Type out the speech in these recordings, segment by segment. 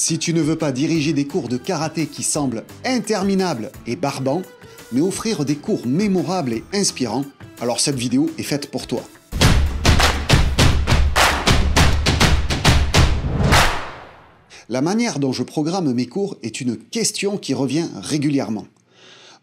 Si tu ne veux pas diriger des cours de karaté qui semblent interminables et barbants, mais offrir des cours mémorables et inspirants, alors cette vidéo est faite pour toi. La manière dont je programme mes cours est une question qui revient régulièrement.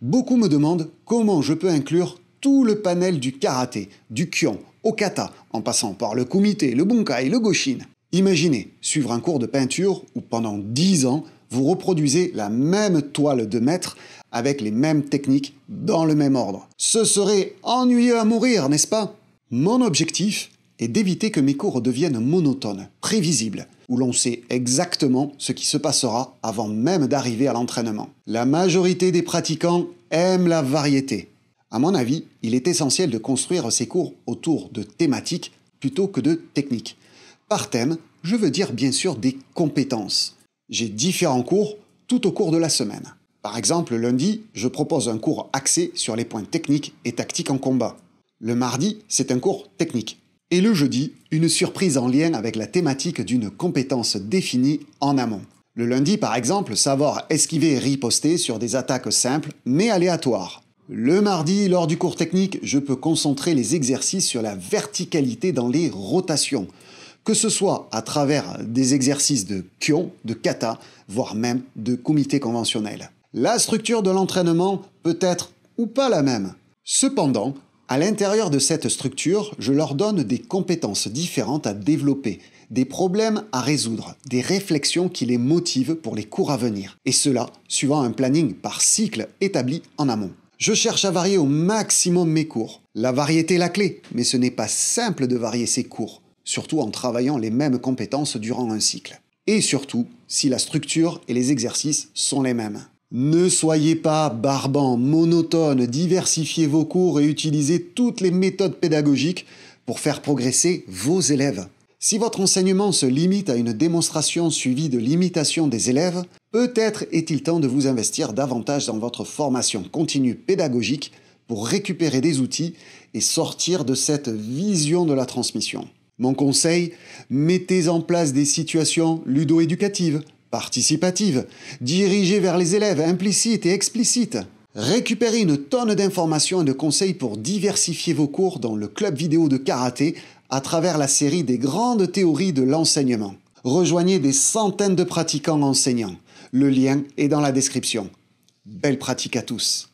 Beaucoup me demandent comment je peux inclure tout le panel du karaté, du kyon, au kata, en passant par le kumite, le bunkai, le goshin. Imaginez suivre un cours de peinture où pendant 10 ans, vous reproduisez la même toile de maître avec les mêmes techniques dans le même ordre. Ce serait ennuyeux à mourir, n'est-ce pas? Mon objectif est d'éviter que mes cours deviennent monotones, prévisibles, où l'on sait exactement ce qui se passera avant même d'arriver à l'entraînement. La majorité des pratiquants aiment la variété. À mon avis, il est essentiel de construire ces cours autour de thématiques plutôt que de techniques. Par thème, je veux dire bien sûr des compétences. J'ai différents cours tout au cours de la semaine. Par exemple, le lundi, je propose un cours axé sur les points techniques et tactiques en combat. Le mardi, c'est un cours technique. Et le jeudi, une surprise en lien avec la thématique d'une compétence définie en amont. Le lundi, par exemple, savoir esquiver et riposter sur des attaques simples mais aléatoires. Le mardi, lors du cours technique, je peux concentrer les exercices sur la verticalité dans les rotations, que ce soit à travers des exercices de kyon, de kata, voire même de kumite conventionnel. La structure de l'entraînement peut être ou pas la même. Cependant, à l'intérieur de cette structure, je leur donne des compétences différentes à développer, des problèmes à résoudre, des réflexions qui les motivent pour les cours à venir. Et cela, suivant un planning par cycle établi en amont. Je cherche à varier au maximum mes cours. La variété est la clé, mais ce n'est pas simple de varier ses cours, surtout en travaillant les mêmes compétences durant un cycle. Et surtout, si la structure et les exercices sont les mêmes. Ne soyez pas barbant, monotone, diversifiez vos cours et utilisez toutes les méthodes pédagogiques pour faire progresser vos élèves. Si votre enseignement se limite à une démonstration suivie de l'imitation des élèves, peut-être est-il temps de vous investir davantage dans votre formation continue pédagogique pour récupérer des outils et sortir de cette vision de la transmission. Mon conseil, mettez en place des situations ludo-éducatives, participatives, dirigées vers les élèves, implicites et explicites. Récupérez une tonne d'informations et de conseils pour diversifier vos cours dans le club vidéo de karaté à travers la série des grandes théories de l'enseignement. Rejoignez des centaines de pratiquants enseignants. Le lien est dans la description. Belle pratique à tous!